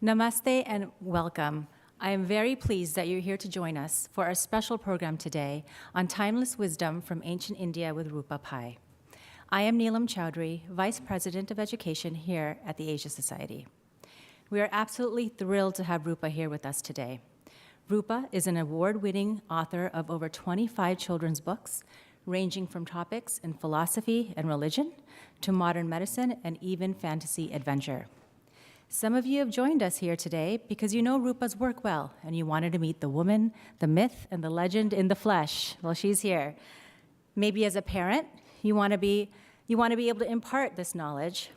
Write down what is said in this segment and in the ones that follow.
Namaste and welcome. I am very pleased that you're here to join us for our special program today on timeless wisdom from ancient India with Roopa Pai. I am Neelam Chowdhury, Vice President of Education here at the Asia Society. We are absolutely thrilled to have Roopa here with us today. Roopa is an award-winning author of over 25 children's books, ranging from topics in philosophy and religion to modern medicine and even fantasy adventure. Some of you have joined us here today because you know Roopa's work well and you wanted to meet the woman, the myth, and the legend in the flesh. Well, she's here. Maybe as a parent, you want to be able to impart this knowledge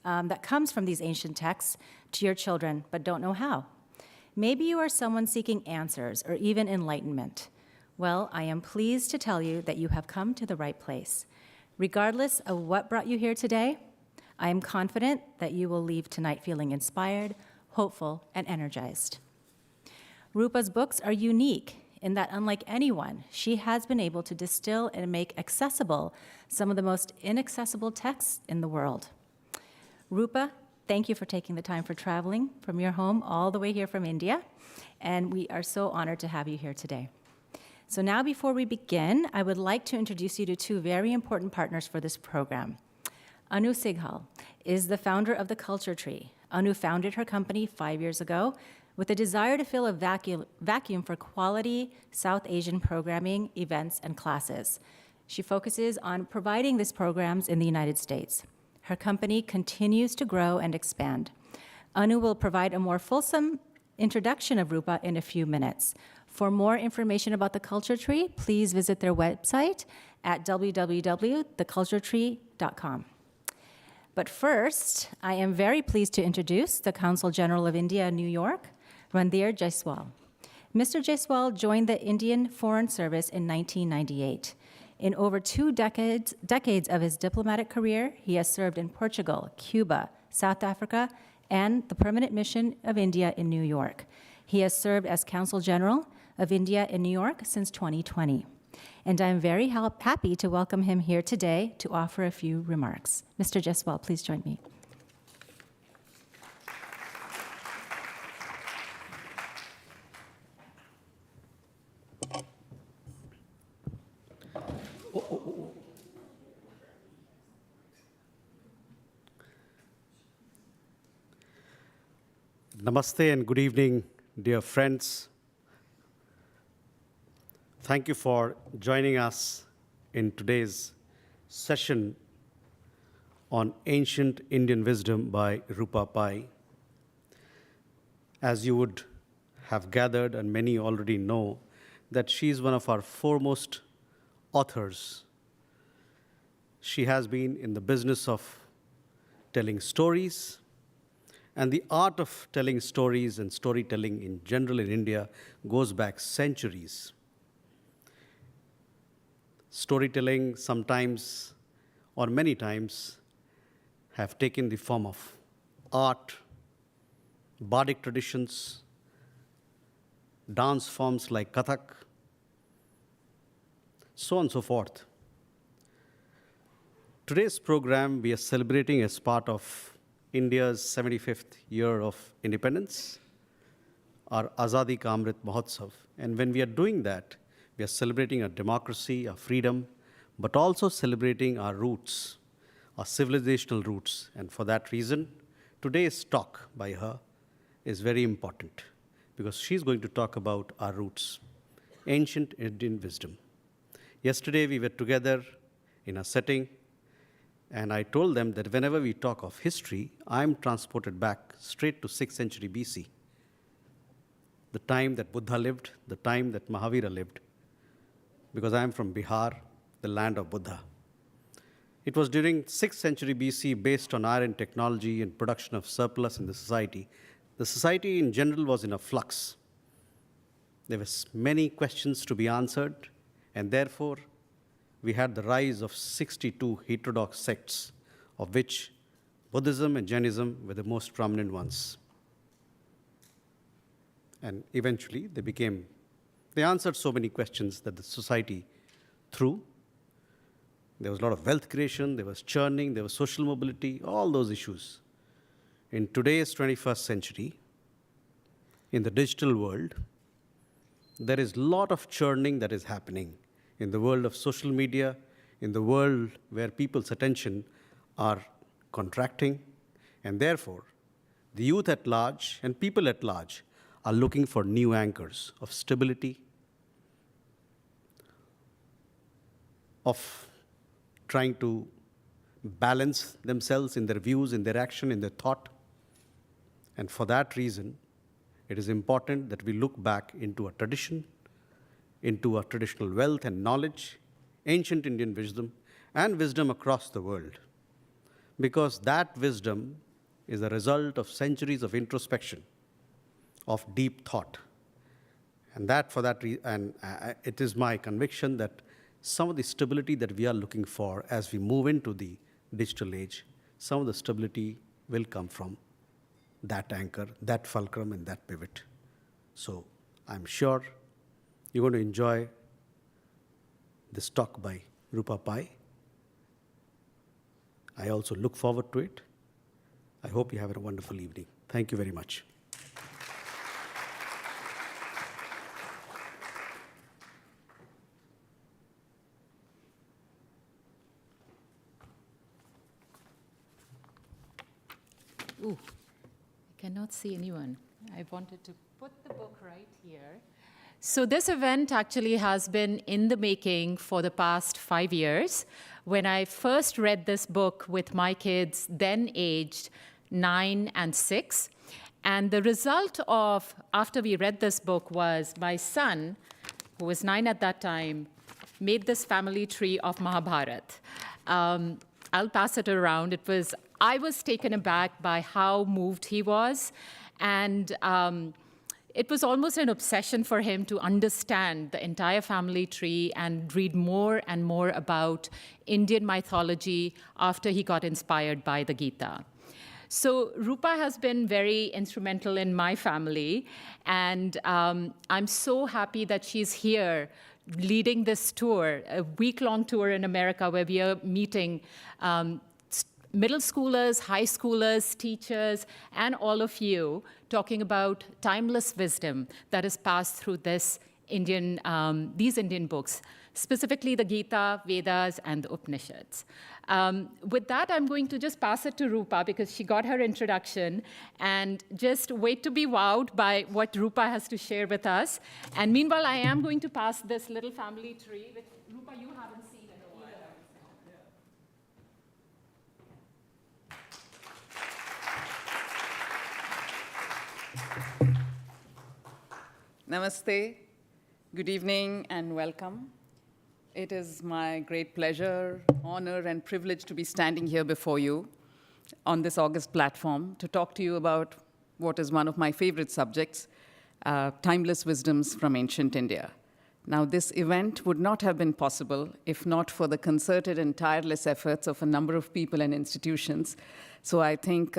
that comes from these ancient texts to your children, but don't know how. Maybe you are someone seeking answers or even enlightenment. Well, I am pleased to tell you that you have come to the right place. Regardless of what brought you here today, I am confident that you will leave tonight feeling inspired, hopeful, and energized. Roopa's books are unique in that, unlike anyone, she has been able to distill and make accessible some of the most inaccessible texts in the world. Roopa, thank you for taking the time for traveling from your home all the way here from India, and we are so honored to have you here today. So now, before we begin, I would like to introduce you to two very important partners for this program. Anu Sighal is the founder of the Culture Tree. Anu founded her company 5 years ago with a desire to fill a vacuum for quality South Asian programming, events, and classes. She focuses on providing these programs in the United States. Her company continues to grow and expand. Anu will provide a more fulsome introduction of Roopa in a few minutes. For more information about the Culture Tree, please visit their website at www.theculturetree.com. But first, I am very pleased to introduce the Consul General of India in New York, Randhir Jaiswal. Mr. Jaiswal joined the Indian Foreign Service in 1998. In over 2 decades of his diplomatic career, he has served in Portugal, Cuba, South Africa, and the Permanent Mission of India in New York. He has served as Consul General of India in New York since 2020. And I'm very happy to welcome him here today to offer a few remarks. Mr. Jaiswal, please join me. Namaste and good evening, dear friends. Thank you for joining us in today's session on Ancient Indian Wisdom by Roopa Pai. As you would have gathered, and many already know, that she is one of our foremost authors. She has been in the business of telling stories, and the art of telling stories and storytelling in general in India goes back centuries. Storytelling sometimes, or many times, have taken the form of art, bardic traditions, dance forms like Kathak, so on and so forth. Today's program we are celebrating as part of India's 75th year of independence, our Azadi Ka Amrit Mahotsav. And when we are doing that, we are celebrating our democracy, our freedom, but also celebrating our roots, our civilizational roots. And for that reason, today's talk by her is very important because she's going to talk about our roots, ancient Indian wisdom. Yesterday, we were together in a setting, and I told them that whenever we talk of history, I'm transported back straight to 6th century BC, the time that Buddha lived, the time that Mahavira lived, because I am from Bihar, the land of Buddha. It was during 6th century BC, based on iron technology and production of surplus in the society. The society in general was in a flux. There were many questions to be answered, and therefore, we had the rise of 62 heterodox sects, of which Buddhism and Jainism were the most prominent ones. And eventually, they answered so many questions that the society threw. There was a lot of wealth creation, there was churning, there was social mobility, all those issues. In today's 21st century, in the digital world, there is a lot of churning that is happening in the world of social media, in the world where people's attention are contracting, and therefore, the youth at large and people at large are looking for new anchors of stability, of trying to balance themselves in their views, in their action, in their thought. And for that reason, it is important that we look back into a tradition, into our traditional wealth and knowledge, ancient Indian wisdom, and wisdom across the world. Because that wisdom is a result of centuries of introspection, of deep thought. And that, for that reason, it is my conviction that some of the stability that we are looking for as we move into the digital age, some of the stability will come from that anchor, that fulcrum, and that pivot. So I'm sure you're going to enjoy this talk by Roopa Pai. I also look forward to it. I hope you have a wonderful evening. Thank you very much. Ooh, I cannot see anyone. I wanted to put the book right here. So this event actually has been in the making for the past 5 years. When I first read this book with my kids, then aged 9 and 6, and the result of, after we read this book, was my son, who was 9 at that time, made this family tree of Mahabharata. I'll pass it around. I was taken aback by how moved he was, and it was almost an obsession for him to understand the entire family tree and read more and more about Indian mythology after he got inspired by the Gita. So Roopa has been very instrumental in my family, and I'm so happy that she's here leading this tour, a week-long tour in America where we are meeting middle schoolers, high schoolers, teachers, and all of you, talking about timeless wisdom that is passed through these Indian books, specifically the Gita, Vedas, and the Upanishads. With that, I'm going to just pass it to Roopa because she got her introduction, and just wait to be wowed by what Roopa has to share with us. And meanwhile, I am going to pass this little family tree, which Roopa, you haven't seen in a while. Namaste, good evening, and welcome. It is my great pleasure, honor, and privilege to be standing here before you on this august platform to talk to you about what is one of my favorite subjects, timeless wisdoms from ancient India. Now, this event would not have been possible if not for the concerted and tireless efforts of a number of people and institutions. So I think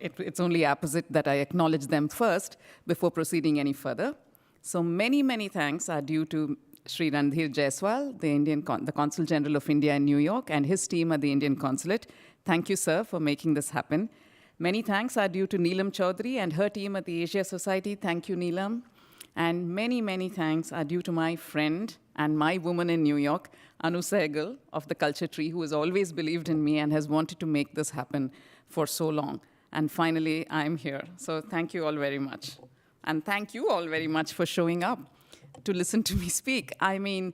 it's only apposite that I acknowledge them first before proceeding any further. So many, many thanks are due to Sri Randhir Jaiswal, the Consul General of India in New York, and his team at the Indian Consulate. Thank you, sir, for making this happen. Many thanks are due to Neelam Chaudhary and her team at the Asia Society. Thank you, Neelam. And many, many thanks are due to my friend and my woman in New York, Anu Sehgal of the Culture Tree, who has always believed in me and has wanted to make this happen for so long. And finally, I'm here. So thank you all very much. And thank you all very much for showing up to listen to me speak. I mean,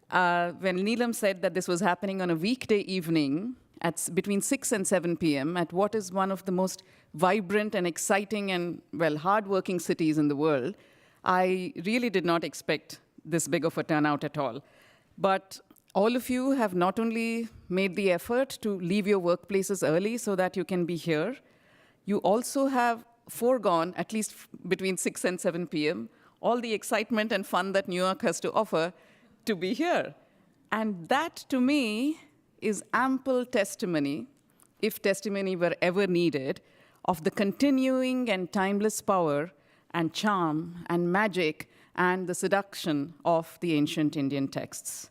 when Neelam said that this was happening on a weekday evening at between 6 and 7 p.m. at what is one of the most vibrant and exciting and, well, hardworking cities in the world, I really did not expect this big of a turnout at all. But all of you have not only made the effort to leave your workplaces early so that you can be here, you also have foregone, at least between 6 and 7 p.m., all the excitement and fun that New York has to offer to be here. And that, to me, is ample testimony, if testimony were ever needed, of the continuing and timeless power and charm and magic and the seduction of the ancient Indian texts.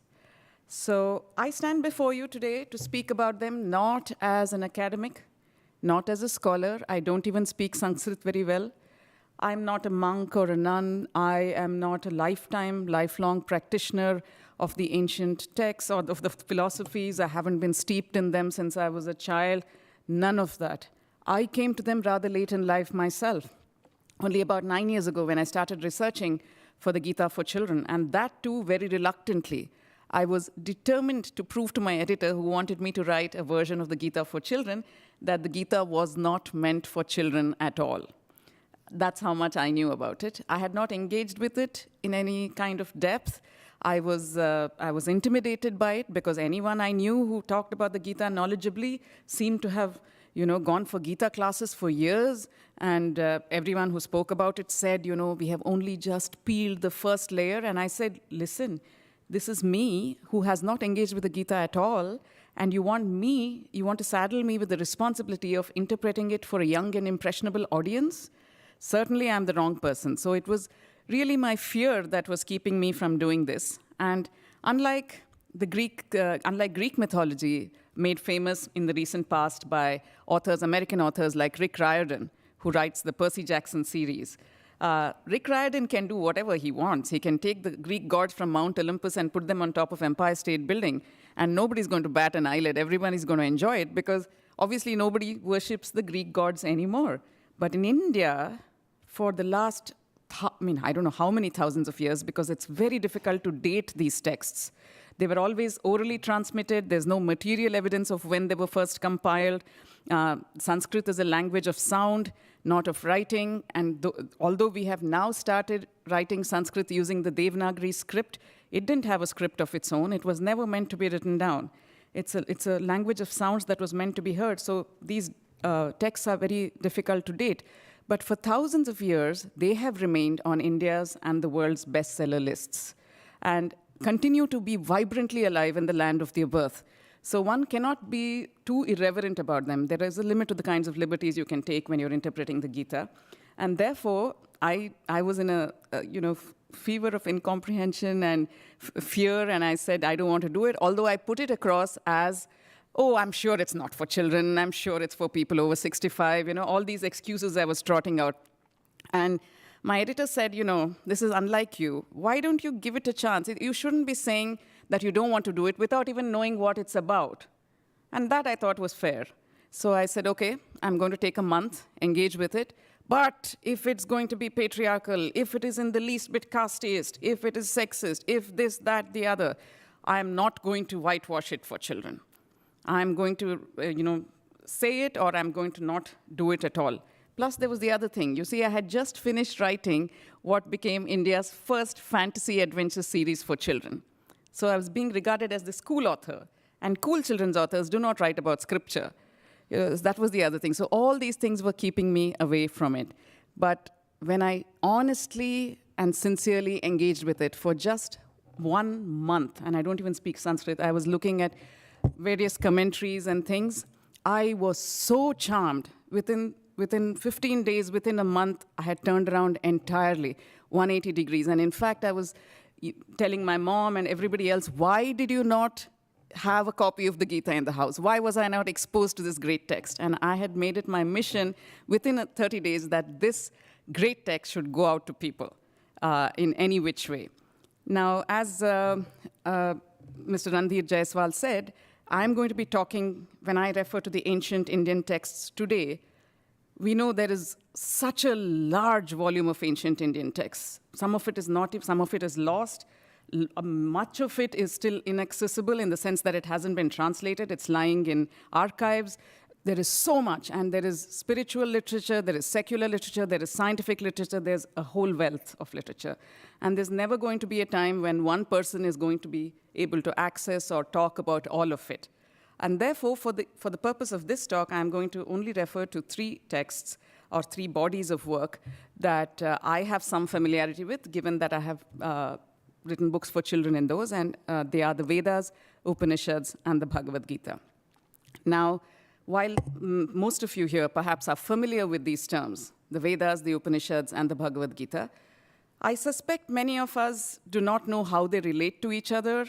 So I stand before you today to speak about them not as an academic, not as a scholar. I don't even speak Sanskrit very well. I'm not a monk or a nun. I am not a lifelong practitioner of the ancient texts or of the philosophies. I haven't been steeped in them since I was a child. None of that. I came to them rather late in life myself, only about 9 years ago when I started researching for the Gita for children, and that too very reluctantly. I was determined to prove to my editor, who wanted me to write a version of the Gita for children, that the Gita was not meant for children at all. That's how much I knew about it. I had not engaged with it in any kind of depth. I was intimidated by it because anyone I knew who talked about the Gita knowledgeably seemed to have gone for Gita classes for years, and everyone who spoke about it said, we have only just peeled the first layer. And I said, listen, this is me who has not engaged with the Gita at all, and you want to saddle me with the responsibility of interpreting it for a young and impressionable audience? Certainly I'm the wrong person. So it was really my fear that was keeping me from doing this. And unlike Greek mythology, made famous in the recent past by American authors like Rick Riordan, who writes the Percy Jackson series, Rick Riordan can do whatever he wants. He can take the Greek gods from Mount Olympus and put them on top of Empire State Building, and nobody's going to bat an eyelid. Everyone is going to enjoy it because obviously nobody worships the Greek gods anymore. But in India, for the last, I don't know how many thousands of years, because it's very difficult to date these texts. They were always orally transmitted. There's no material evidence of when they were first compiled. Sanskrit is a language of sound, not of writing. And although we have now started writing Sanskrit using the Devanagari script, it didn't have a script of its own. It was never meant to be written down. It's a language of sounds that was meant to be heard. So these texts are very difficult to date. But for thousands of years, they have remained on India's and the world's bestseller lists, and continue to be vibrantly alive in the land of their birth. So one cannot be too irreverent about them. There is a limit to the kinds of liberties you can take when you're interpreting the Gita. And therefore, I was in a fever of incomprehension and fear, and I said, I don't want to do it, although I put it across as, oh, I'm sure it's not for children, I'm sure it's for people over 65, all these excuses I was trotting out. And my editor said, this is unlike you. Why don't you give it a chance? You shouldn't be saying that you don't want to do it without even knowing what it's about. And that I thought was fair. So I said, okay, I'm going to take a month, engage with it. But if it's going to be patriarchal, if it is in the least bit casteist, if it is sexist, if this, that, the other, I'm not going to whitewash it for children. I'm going to, say it, or I'm going to not do it at all. Plus, there was the other thing. You see, I had just finished writing what became India's first fantasy adventure series for children. So I was being regarded as the school author. And cool children's authors do not write about scripture. That was the other thing. So all these things were keeping me away from it. But when I honestly and sincerely engaged with it for just 1 month, and I don't even speak Sanskrit, I was looking at various commentaries and things, I was so charmed. Within 15 days, within a month, I had turned around entirely, 180 degrees. And in fact, I was telling my mom and everybody else, why did you not have a copy of the Gita in the house? Why was I not exposed to this great text? And I had made it my mission within 30 days that this great text should go out to people in any which way. Now, as Mr. Randhir Jaiswal said, I'm going to be talking, when I refer to the ancient Indian texts today, we know there is such a large volume of ancient Indian texts. Some of it is not, some of it is lost. Much of it is still inaccessible in the sense that it hasn't been translated. It's lying in archives. There is so much, and there is spiritual literature, there is secular literature, there is scientific literature, there's a whole wealth of literature. And there's never going to be a time when one person is going to be able to access or talk about all of it. And therefore, for the purpose of this talk, I'm going to only refer to 3 texts or 3 bodies of work that I have some familiarity with, given that I have written books for children in those, and they are the Vedas, Upanishads, and the Bhagavad-Gita. Now, while most of you here perhaps are familiar with these terms, the Vedas, the Upanishads, and the Bhagavad-Gita, I suspect many of us do not know how they relate to each other,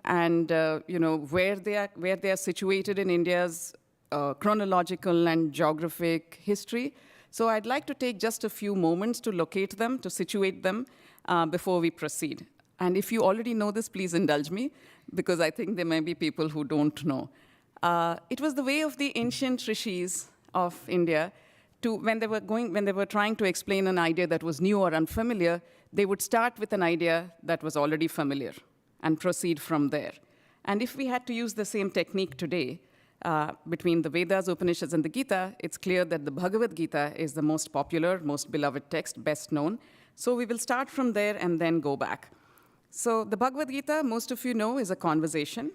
and where they are situated in India's chronological and geographic history. So I'd like to take just a few moments to locate them, to situate them before we proceed. And if you already know this, please indulge me, because I think there may be people who don't know. It was the way of the ancient rishis of India when they were trying to explain an idea that was new or unfamiliar, they would start with an idea that was already familiar and proceed from there. And if we had to use the same technique today, between the Vedas, Upanishads, and the Gita, it's clear that the Bhagavad-Gita is the most popular, most beloved text, best known. So we will start from there and then go back. So the Bhagavad-Gita, most of you know, is a conversation.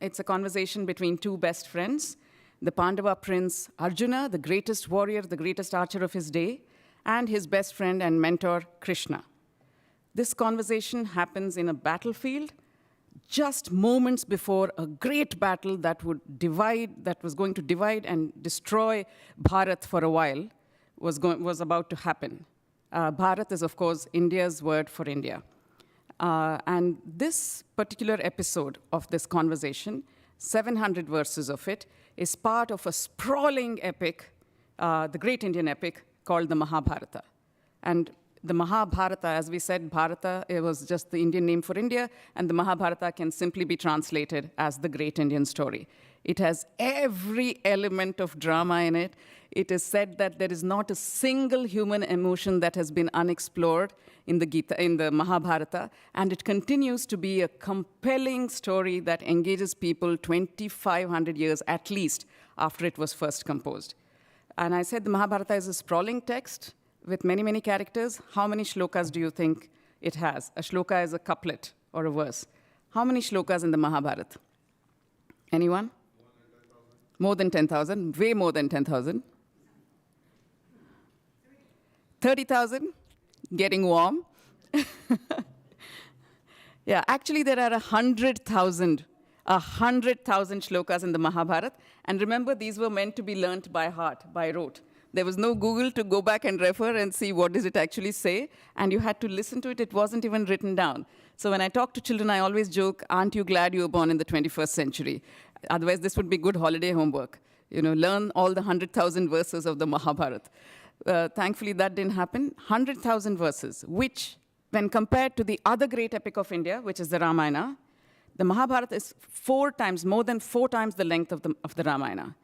It's a conversation between two best friends, the Pandava prince Arjuna, the greatest warrior, the greatest archer of his day, and his best friend and mentor, Krishna. This conversation happens in a battlefield just moments before a great battle that was going to divide and destroy Bharat for a while was about to happen. Bharat is, of course, India's word for India. And this particular episode of this conversation, 700 verses of it, is part of a sprawling epic, the great Indian epic called the Mahabharata. And the Mahabharata, as we said, Bharata, it was just the Indian name for India, and the Mahabharata can simply be translated as the great Indian story. It has every element of drama in it. It is said that there is not a single human emotion that has been unexplored in the Gita, in the Mahabharata, and it continues to be a compelling story that engages people 2,500 years at least after it was first composed. And I said the Mahabharata is a sprawling text with many, many characters. How many shlokas do you think it has? A shloka is a couplet or a verse. How many shlokas in the Mahabharata? Anyone? More than 10,000. Way more than 10,000. 30,000? Getting warm. Yeah, actually there are 100,000 shlokas in the Mahabharata. And remember, these were meant to be learnt by heart, by rote. There was no Google to go back and refer and see what does it actually say. And you had to listen to it. It wasn't even written down. So when I talk to children, I always joke, aren't you glad you were born in the 21st century? Otherwise, this would be good holiday homework. You know, learn all the 100,000 verses of the Mahabharata. Thankfully, that didn't happen. 100,000 verses, which, when compared to the other great epic of India, which is the Ramayana, the Mahabharata is more than four times the length of the Ramayana.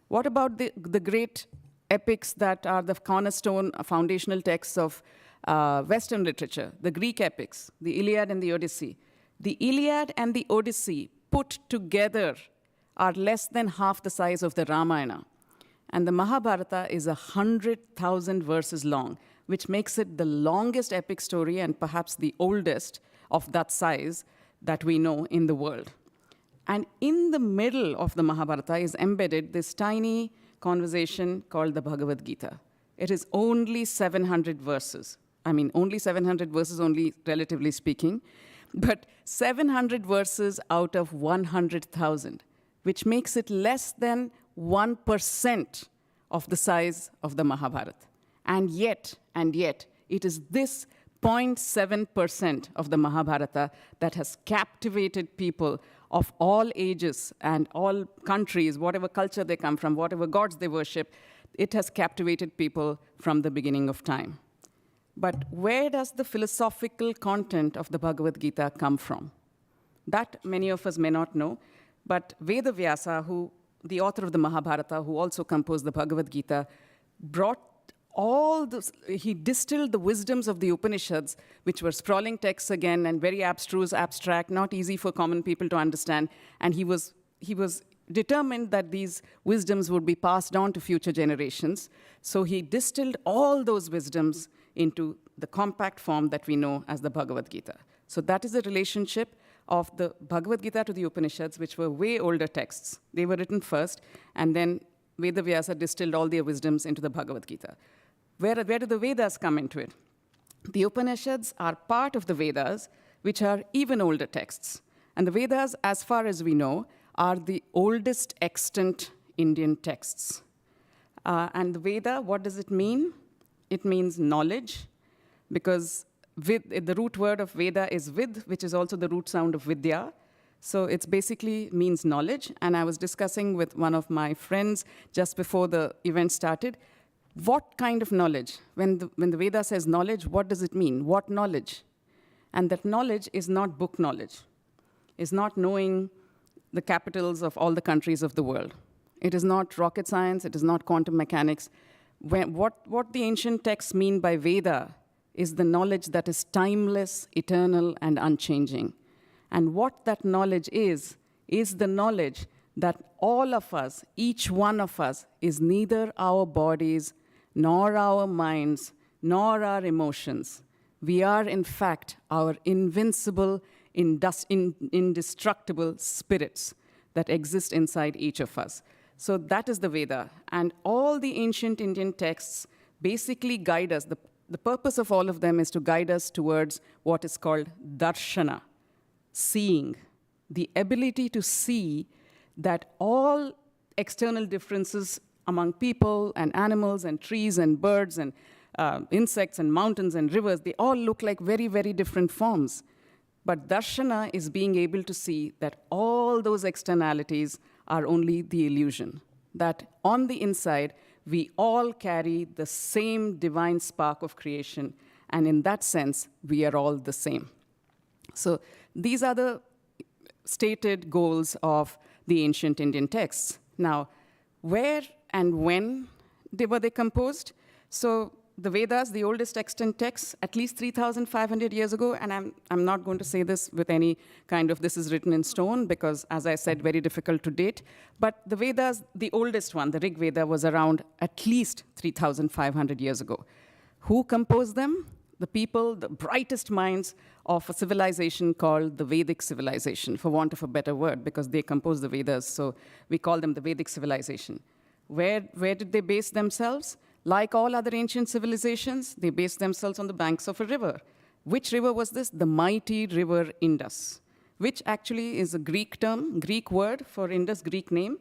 What about the great epics that are the cornerstone foundational texts of Western literature, the Greek epics, the Iliad and the Odyssey? The Iliad and the Odyssey put together are less than half the size of the Ramayana. And the Mahabharata is 100,000 verses long, which makes it the longest epic story and perhaps the oldest of that size that we know in the world. And in the middle of the Mahabharata is embedded this tiny conversation called the Bhagavad-Gita. It is only 700 verses. I mean, only 700 verses, only relatively speaking, but 700 verses out of 100,000, which makes it less than 1% of the size of the Mahabharata. And yet, it is this 0.7% of the Mahabharata that has captivated people of all ages and all countries, whatever culture they come from, whatever gods they worship. It has captivated people from the beginning of time. But where does the philosophical content of the Bhagavad-Gita come from? That many of us may not know, but Vedavyasa, the author of the Mahabharata, who also composed the Bhagavad-Gita, he distilled the wisdoms of the Upanishads, which were sprawling texts again and very abstruse, abstract, not easy for common people to understand. And he was determined that these wisdoms would be passed on to future generations. So he distilled all those wisdoms into the compact form that we know as the Bhagavad-Gita. So that is the relationship of the Bhagavad-Gita to the Upanishads, which were way older texts. They were written first, and then Vedavyasa distilled all their wisdoms into the Bhagavad-Gita. Where do the Vedas come into it? The Upanishads are part of the Vedas, which are even older texts. And the Vedas, as far as we know, are the oldest extant Indian texts. And the Veda, what does it mean? It means knowledge, because the root word of Veda is vid, which is also the root sound of Vidya. So it basically means knowledge. And I was discussing with one of my friends just before the event started. What kind of knowledge? When the Veda says knowledge, what does it mean? What knowledge? And that knowledge is not book knowledge. It's not knowing the capitals of all the countries of the world. It is not rocket science. It is not quantum mechanics. What the ancient texts mean by Veda is the knowledge that is timeless, eternal, and unchanging. And what that knowledge is the knowledge that all of us, each one of us, is neither our bodies, nor our minds, nor our emotions. We are, in fact, our invincible, indestructible spirits that exist inside each of us. So that is the Veda. And all the ancient Indian texts basically guide us. The purpose of all of them is to guide us towards what is called darshana, seeing, the ability to see that all external differences among people and animals and trees and birds and insects and mountains and rivers, they all look like very, very different forms. But darshana is being able to see that all those externalities are only the illusion, that on the inside, we all carry the same divine spark of creation, and in that sense, we are all the same. So these are the stated goals of the ancient Indian texts. Now, where and when were they composed? So the Vedas, the oldest extant texts, at least 3,500 years ago, and I'm not going to say this with any kind of this is written in stone, because, as I said, very difficult to date. But the Vedas, the oldest one, the Rig Veda, was around at least 3,500 years ago. Who composed them? The people, the brightest minds of a civilization called the Vedic Civilization, for want of a better word, because they composed the Vedas, so we call them the Vedic Civilization. Where did they base themselves? Like all other ancient civilizations, they based themselves on the banks of a river. Which river was this? The mighty river Indus, which actually is a Greek term, Greek word for Indus, Greek name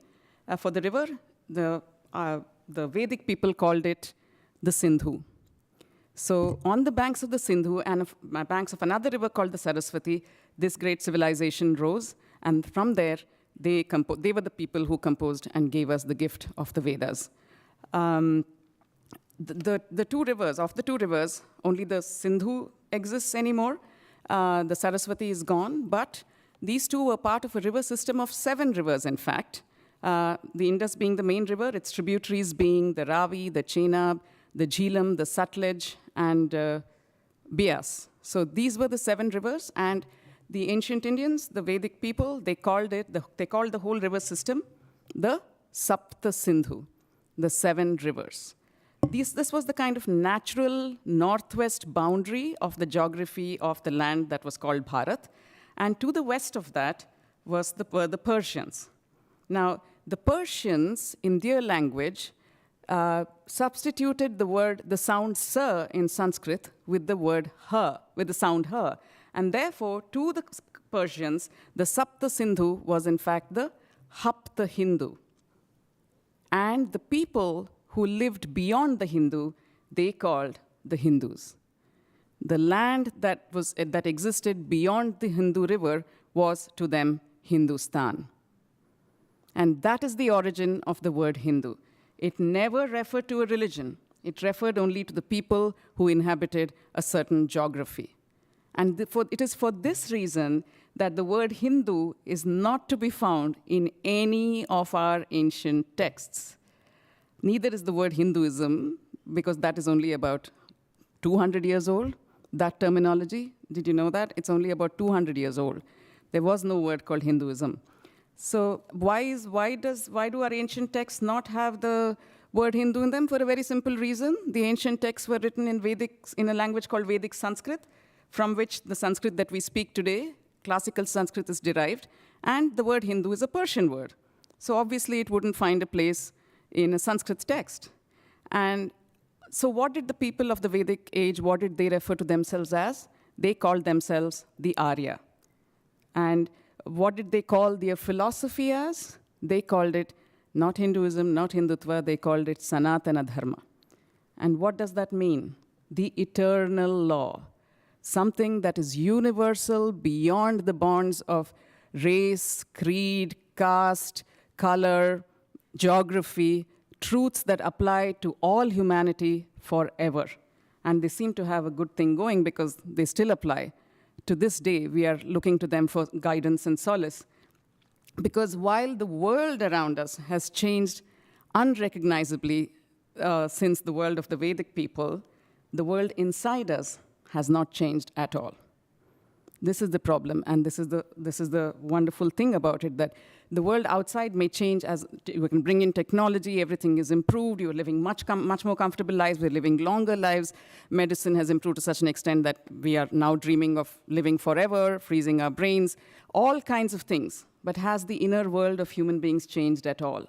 for the river. The Vedic people called it the Sindhu. So on the banks of the Sindhu and banks of another river called the Saraswati, this great civilization rose, and from there, they were the people who composed and gave us the gift of the Vedas. The two rivers, of the two rivers, only the Sindhu exists anymore. The Saraswati is gone, but these two were part of a river system of 7 rivers, in fact. The Indus being the main river, its tributaries being the Ravi, the Chenab, the Jhelum, the Sutlej, and Beas. So these were the 7 rivers, and the ancient Indians, the Vedic people, they called the whole river system the Sapta Sindhu, the 7 rivers. This was the kind of natural northwest boundary of the geography of the land that was called Bharat. And to the west of that were the Persians. Now, the Persians, in their language, substituted the sound sa in Sanskrit with the word ha, with the sound ha. And therefore, to the Persians, the Sapta Sindhu was in fact the Hapta Hindu. And the people who lived beyond the Hindu, they called the Hindus. The land that existed beyond the Hindu river was to them Hindustan. And that is the origin of the word Hindu. It never referred to a religion. It referred only to the people who inhabited a certain geography. And it is for this reason that the word Hindu is not to be found in any of our ancient texts. Neither is the word Hinduism, because that is only about 200 years old, that terminology. Did you know that? It's only about 200 years old. There was no word called Hinduism. So why do our ancient texts not have the word Hindu in them? For a very simple reason. The ancient texts were written in a language called Vedic Sanskrit, from which the Sanskrit that we speak today, classical Sanskrit, is derived. And the word Hindu is a Persian word. So obviously it wouldn't find a place in a Sanskrit text. And so what did the people of the Vedic age, what did they refer to themselves as? They called themselves the Arya. And what did they call their philosophy as? They called it not Hinduism, not Hindutva, they called it Sanatana Dharma. And what does that mean? The eternal law. Something that is universal beyond the bonds of race, creed, caste, color, geography, truths that apply to all humanity forever. And they seem to have a good thing going because they still apply. To this day, we are looking to them for guidance and solace. Because while the world around us has changed unrecognizably since the world of the Vedic people, the world inside us has not changed at all. This is the problem, and this is the wonderful thing about it, that the world outside may change as we can bring in technology, everything is improved, you're living much more comfortable lives, we're living longer lives. Medicine has improved to such an extent that we are now dreaming of living forever, freezing our brains, all kinds of things. But has the inner world of human beings changed at all?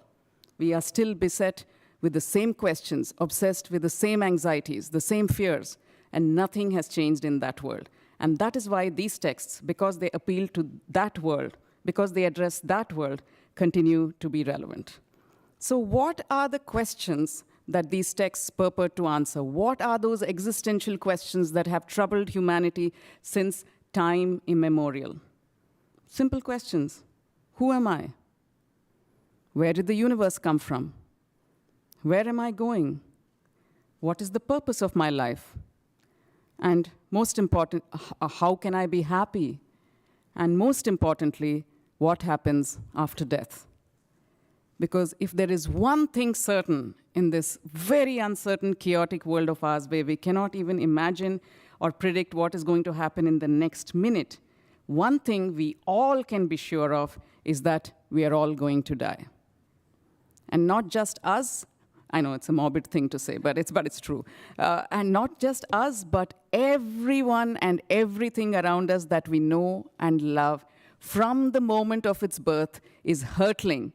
We are still beset with the same questions, obsessed with the same anxieties, the same fears, and nothing has changed in that world. And that is why these texts, because they appeal to that world, because they address that world, continue to be relevant. So what are the questions that these texts purport to answer? What are those existential questions that have troubled humanity since time immemorial? Simple questions. Who am I? Where did the universe come from? Where am I going? What is the purpose of my life? And most important, how can I be happy? And most importantly, what happens after death? Because if there is one thing certain in this very uncertain, chaotic world of ours, where we cannot even imagine or predict what is going to happen in the next minute, one thing we all can be sure of is that we are all going to die. And not just us. I know it's a morbid thing to say, but it's true. And not just us, but everyone and everything around us that we know and love, from the moment of its birth, is hurtling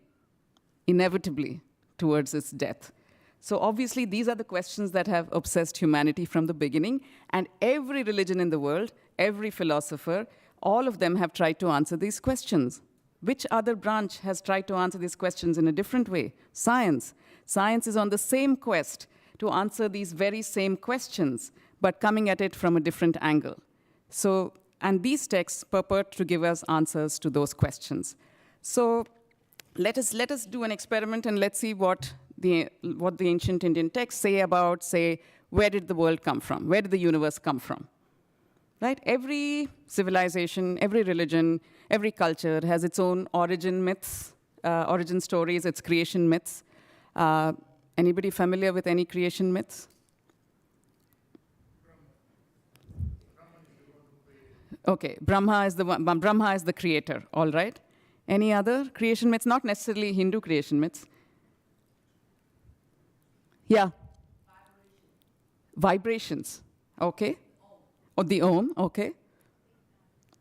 inevitably towards its death. So obviously, these are the questions that have obsessed humanity from the beginning. And every religion in the world, every philosopher, all of them have tried to answer these questions. Which other branch has tried to answer these questions in a different way? Science. Science is on the same quest to answer these very same questions, but coming at it from a different angle. So, and these texts purport to give us answers to those questions. So let us do an experiment and let's see what the ancient Indian texts say about, where did the world come from? Where did the universe come from? Right? Every civilization, every religion, every culture has its own origin myths, origin stories, its creation myths. Anybody familiar with any creation myths? Okay, Brahma is the creator, all right. Any other creation myths? Not necessarily Hindu creation myths. Yeah. Vibrations. Okay. Or the Om, okay.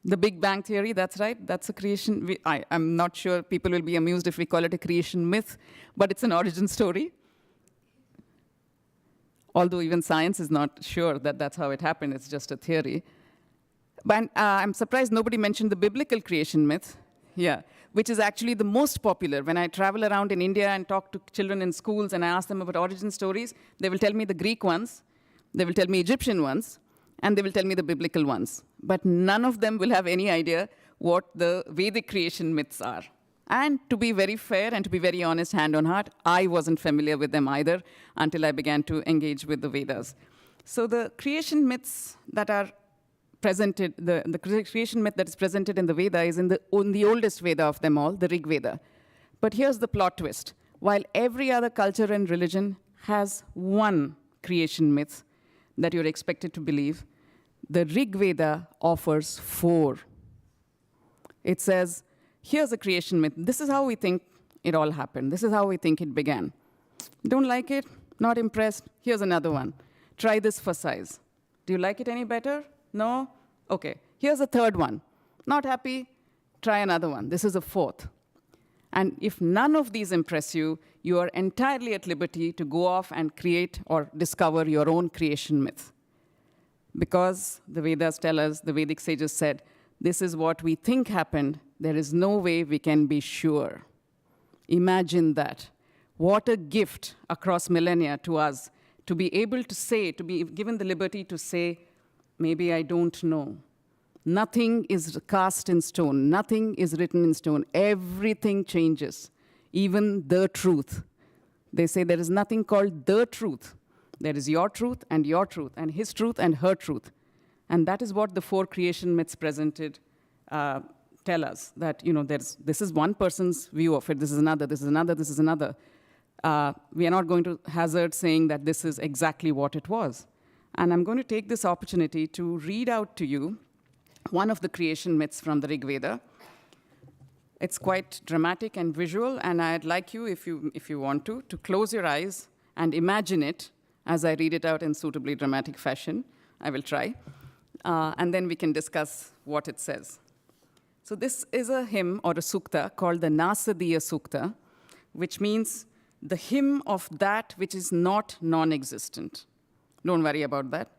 The Big Bang Theory, that's right. That's a creation. I'm not sure people will be amused if we call it a creation myth, but it's an origin story. Although even science is not sure that that's how it happened. It's just a theory. But I'm surprised nobody mentioned the biblical creation myth, yeah, which is actually the most popular. When I travel around in India and talk to children in schools and I ask them about origin stories, they will tell me the Greek ones, they will tell me Egyptian ones, and they will tell me the biblical ones. But none of them will have any idea what the Vedic creation myths are. And to be very fair and to be very honest, hand on heart, I wasn't familiar with them either until I began to engage with the Vedas. So the creation myths that are presented, the creation myth that is presented in the Veda is in the oldest Veda of them all, the Rig Veda. But here's the plot twist. While every other culture and religion has one creation myth that you're expected to believe, the Rig Veda offers 4. It says, here's a creation myth. This is how we think it all happened. This is how we think it began. Don't like it? Not impressed? Here's another one. Try this for size. Do you like it any better? No? Okay. Here's a third one. Not happy? Try another one. This is a 4th. And if none of these impress you, you are entirely at liberty to go off and create or discover your own creation myth. Because the Vedas tell us, the Vedic sages said, this is what we think happened. There is no way we can be sure. Imagine that. What a gift across millennia to us to be able to say, to be given the liberty to say, maybe I don't know. Nothing is cast in stone. Nothing is written in stone. Everything changes, even the truth. They say there is nothing called the truth. There is your truth, and his truth, and her truth. And that is what the 4 creation myths presented tell us, that this is one person's view of it, this is another, this is another, this is another. We are not going to hazard saying that this is exactly what it was. And I'm going to take this opportunity to read out to you one of the creation myths from the Rig Veda. It's quite dramatic and visual, and I'd like you, if you want to close your eyes and imagine it as I read it out in suitably dramatic fashion. I will try. And then we can discuss what it says. So this is a hymn or a sukta called the Nasadiya Sukta, which means the hymn of that which is not non-existent. Don't worry about that.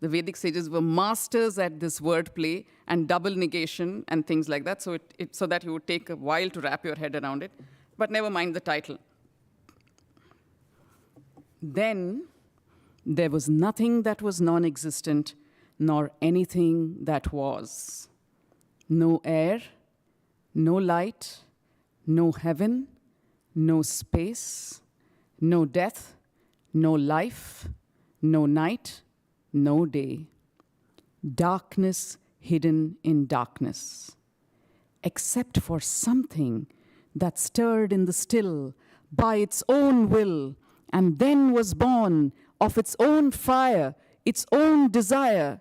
The Vedic sages were masters at this wordplay and double negation and things like that, so that you would take a while to wrap your head around it. But never mind the title. Then there was nothing that was non-existent, nor anything that was. No air, no light, no heaven, no space, no death, no life, no night, no day. Darkness hidden in darkness, except for something that stirred in the still by its own will, and then was born of its own fire, its own desire,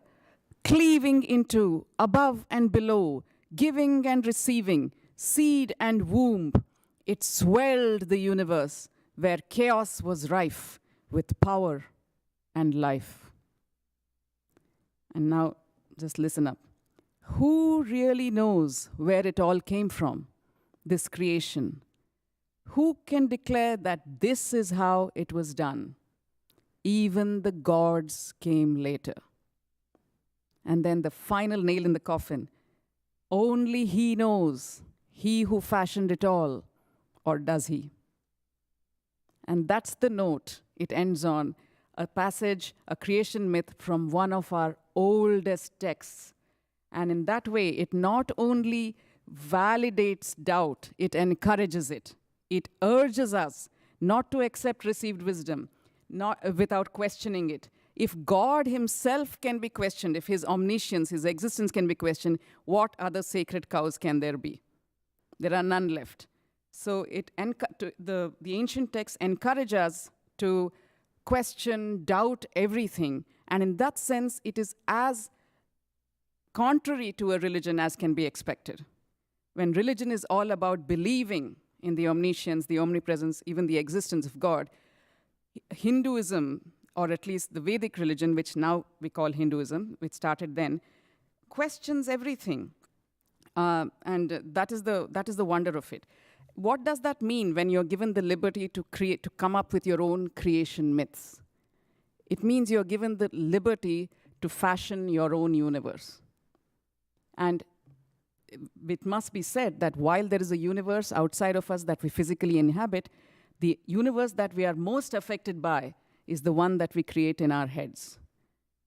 cleaving into above and below, giving and receiving, seed and womb. It swelled the universe where chaos was rife with power and life. And now, just listen up. Who really knows where it all came from, this creation? Who can declare that this is how it was done? Even the gods came later. And then the final nail in the coffin. Only he knows, he who fashioned it all, or does he? And that's the note it ends on, a passage, a creation myth from one of our oldest texts. And in that way, it not only validates doubt, it encourages it. It urges us not to accept received wisdom, not without questioning it. If God himself can be questioned, if his omniscience, his existence can be questioned, what other sacred cows can there be? There are none left. So the ancient texts encourage us to question, doubt everything. And in that sense, it is as contrary to a religion as can be expected. When religion is all about believing in the omniscience, the omnipresence, even the existence of God, Hinduism, or at least the Vedic religion, which now we call Hinduism, which started then, questions everything. And that is the wonder of it. What does that mean when you're given the liberty to come up with your own creation myths? It means you're given the liberty to fashion your own universe. And it must be said that while there is a universe outside of us that we physically inhabit, the universe that we are most affected by is the one that we create in our heads.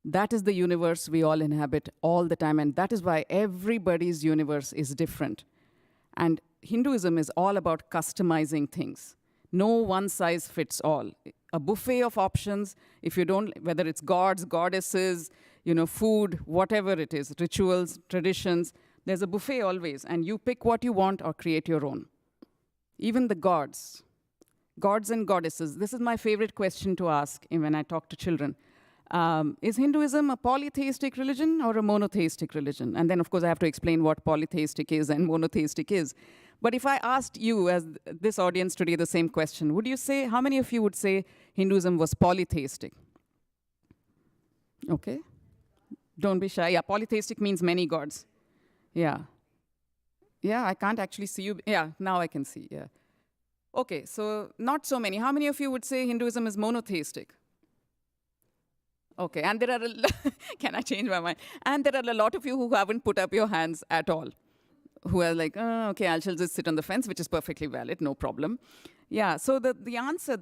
That is the universe we all inhabit all the time, and that is why everybody's universe is different. And Hinduism is all about customizing things. No one size fits all. A buffet of options, if you don't, whether it's gods, goddesses, food, whatever it is, rituals, traditions, there's a buffet always, and you pick what you want or create your own. Even the gods and goddesses. This is my favorite question to ask when I talk to children. Is Hinduism a polytheistic religion or a monotheistic religion? And then, of course, I have to explain what polytheistic is and monotheistic is. But if I asked you, as this audience today, the same question, how many of you would say Hinduism was polytheistic? Okay. Don't be shy. Yeah, polytheistic means many gods. Yeah. Yeah, I can't actually see you. Yeah, now I can see, yeah. Okay, so not so many. How many of you would say Hinduism is monotheistic? Okay, and there are, can I change my mind? And there are a lot of you who haven't put up your hands at all, who are like, oh, okay, I shall just sit on the fence, which is perfectly valid, no problem. Yeah, so the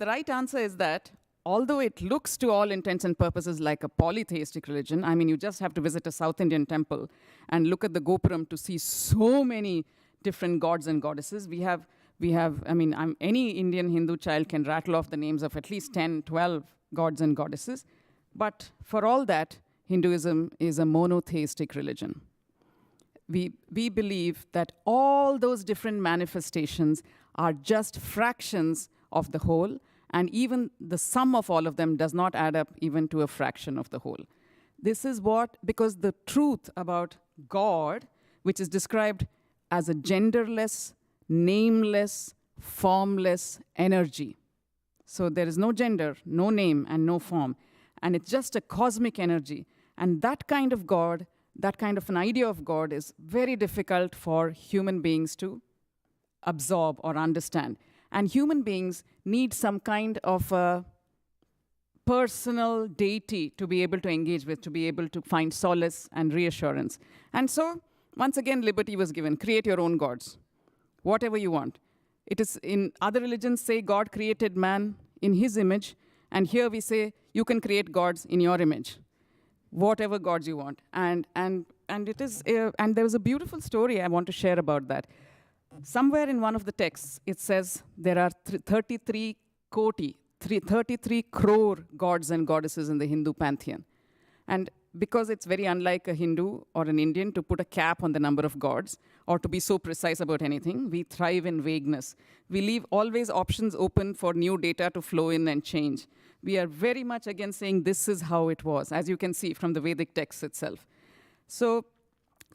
right answer is that although it looks to all intents and purposes like a polytheistic religion, I mean, you just have to visit a South Indian temple and look at the Gopuram to see so many different gods and goddesses. We We have, any Indian Hindu child can rattle off the names of at least 10, 12 gods and goddesses. But for all that, Hinduism is a monotheistic religion. We believe that all those different manifestations are just fractions of the whole, and even the sum of all of them does not add up even to a fraction of the whole. This is because the truth about God, which is described as a genderless, nameless, formless energy. So there is no gender, no name, and no form. And it's just a cosmic energy. And that kind of God, that kind of an idea of God is very difficult for human beings to absorb or understand. And human beings need some kind of a personal deity to be able to engage with, to be able to find solace and reassurance. And so, once again, liberty was given. Create your own gods, whatever you want. It is in other religions say God created man in his image, and here we say you can create gods in your image, whatever gods you want. And it is, and there was a beautiful story I want to share about that. Somewhere in one of the texts, it says there are 33 crore gods and goddesses in the Hindu pantheon. And because it's very unlike a Hindu or an Indian to put a cap on the number of gods or to be so precise about anything, we thrive in vagueness. We leave always options open for new data to flow in and change. We are very much again saying this is how it was, as you can see from the Vedic text itself. So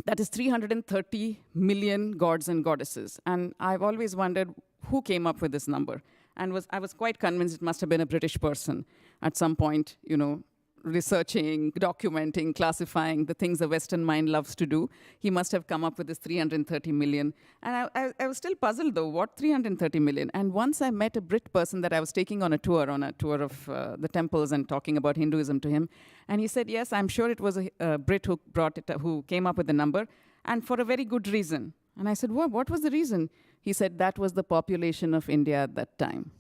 that is 330 million gods and goddesses. And I've always wondered who came up with this number. And I was quite convinced it must have been a British person at some point, researching, documenting, classifying the things the Western mind loves to do. He must have come up with this 330 million. And I was still puzzled, though, what 330 million? And once I met a Brit person that I was taking on a tour of the temples and talking about Hinduism to him. And he said, yes, I'm sure it was a Brit who came up with the number, and for a very good reason. And I said, what was the reason? He said, that was the population of India at that time.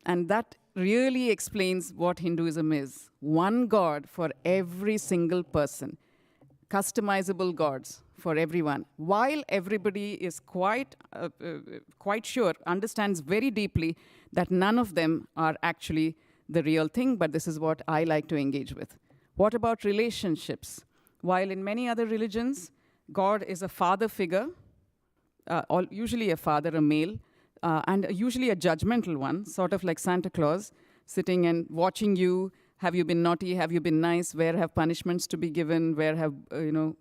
And that really explains what Hinduism is. One God for every single person. Customizable gods for everyone. While everybody is quite sure, understands very deeply that none of them are actually the real thing, but this is what I like to engage with. What about relationships? While in many other religions, God is a father figure, usually a father, a male, and usually a judgmental one, sort of like Santa Claus, sitting and watching you. Have you been naughty? Have you been nice? Where have punishments to be given? Where have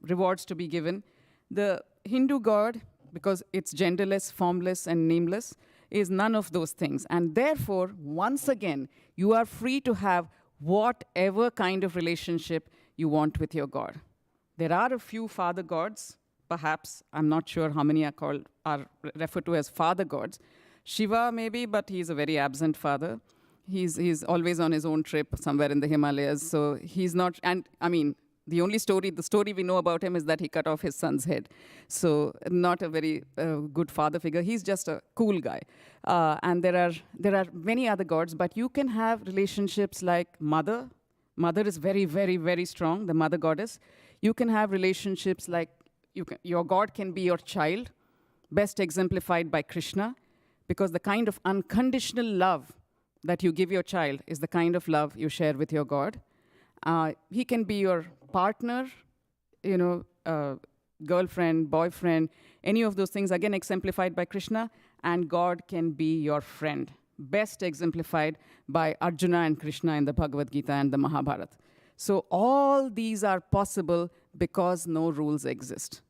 rewards to be given? The Hindu God, because it's genderless, formless, and nameless, is none of those things. And therefore, once again, you are free to have whatever kind of relationship you want with your God. There are a few father gods, perhaps. I'm not sure how many are referred to as father gods. Shiva, maybe, but he's a very absent father. He's always on his own trip somewhere in the Himalayas, so he's not, and I mean, the story we know about him is that he cut off his son's head. So not a very good father figure. He's just a cool guy. And there are many other gods, but you can have relationships like mother. Mother is very, very, very strong, the mother goddess. You can have relationships like, your God can be your child, best exemplified by Krishna, because the kind of unconditional love that you give your child is the kind of love you share with your God. He can be your partner, girlfriend, boyfriend, any of those things, again exemplified by Krishna, and God can be your friend, best exemplified by Arjuna and Krishna in the Bhagavad-Gita and the Mahabharata. So all these are possible because no rules exist.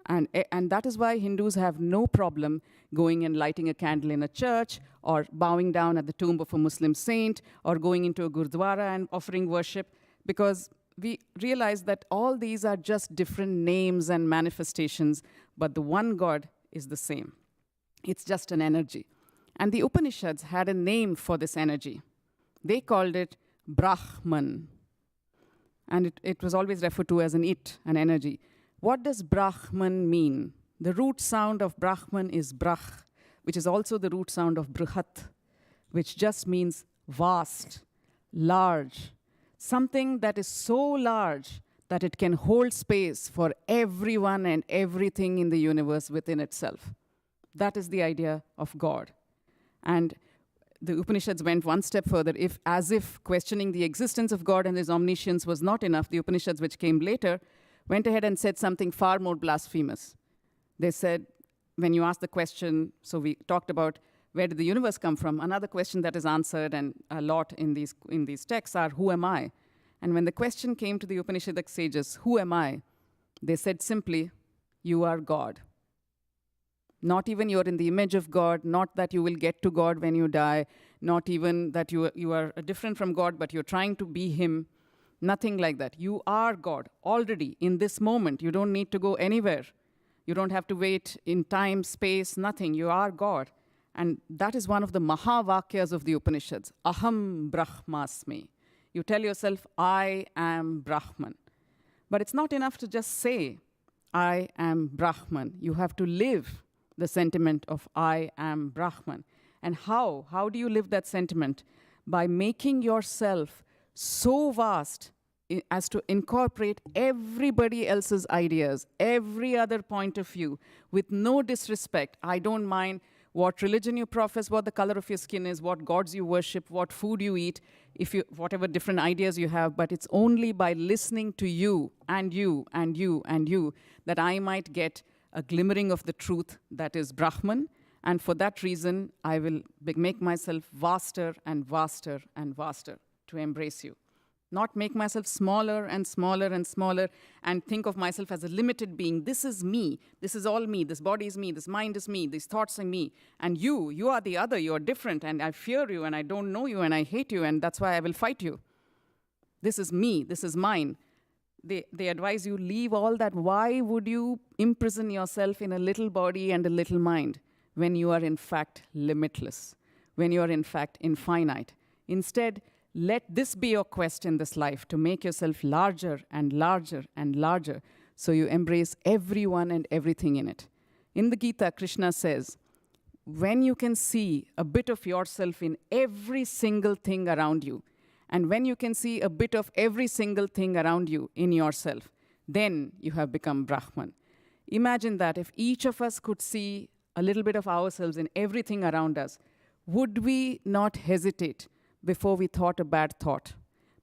And that is why Hindus have no problem going and lighting a candle in a church, or bowing down at the tomb of a Muslim saint, or going into a gurdwara and offering worship, because we realize that all these are just different names and manifestations, but the one God is the same. It's just an energy. And the Upanishads had a name for this energy. They called it Brahman. And it was always referred to as an energy. What does Brahman mean? The root sound of Brahman is Brah, which is also the root sound of Brihat, which just means vast, large, something that is so large that it can hold space for everyone and everything in the universe within itself. That is the idea of God. And the Upanishads went one step further. As if questioning the existence of God and his omniscience was not enough, the Upanishads, which came later, went ahead and said something far more blasphemous. They said, when you ask the question, so we talked about where did the universe come from? Another question that is answered and a lot in these texts are, who am I? And when the question came to the Upanishadic sages, who am I? They said simply, you are God. Not even you're in the image of God, not that you will get to God when you die, not even that you are different from God, but you're trying to be him. Nothing like that. You are God already in this moment. You don't need to go anywhere. You don't have to wait in time, space, nothing. You are God. And that is one of the Mahavakyas of the Upanishads. Aham Brahmasmi. You tell yourself, I am Brahman. But it's not enough to just say, I am Brahman. You have to live the sentiment of I am Brahman. And how? How do you live that sentiment? By making yourself so vast as to incorporate everybody else's ideas, every other point of view, with no disrespect. I don't mind what religion you profess, what the color of your skin is, what gods you worship, what food you eat, whatever different ideas you have, but it's only by listening to you and you and you and you that I might get a glimmering of the truth that is Brahman. And for that reason, I will make myself vaster and vaster and vaster to embrace you. Not make myself smaller and smaller and smaller and think of myself as a limited being. This is me. This is all me. This body is me. This mind is me. These thoughts are me. And you are the other. You are different. And I fear you and I don't know you and I hate you and that's why I will fight you. This is me. This is mine. They advise you, leave all that. Why would you imprison yourself in a little body and a little mind when you are in fact limitless, when you are in fact infinite? Instead, let this be your quest in this life, to make yourself larger and larger and larger so you embrace everyone and everything in it. In the Gita, Krishna says, when you can see a bit of yourself in every single thing around you, and when you can see a bit of every single thing around you in yourself, then you have become Brahman. Imagine that if each of us could see a little bit of ourselves in everything around us, would we not hesitate before we thought a bad thought,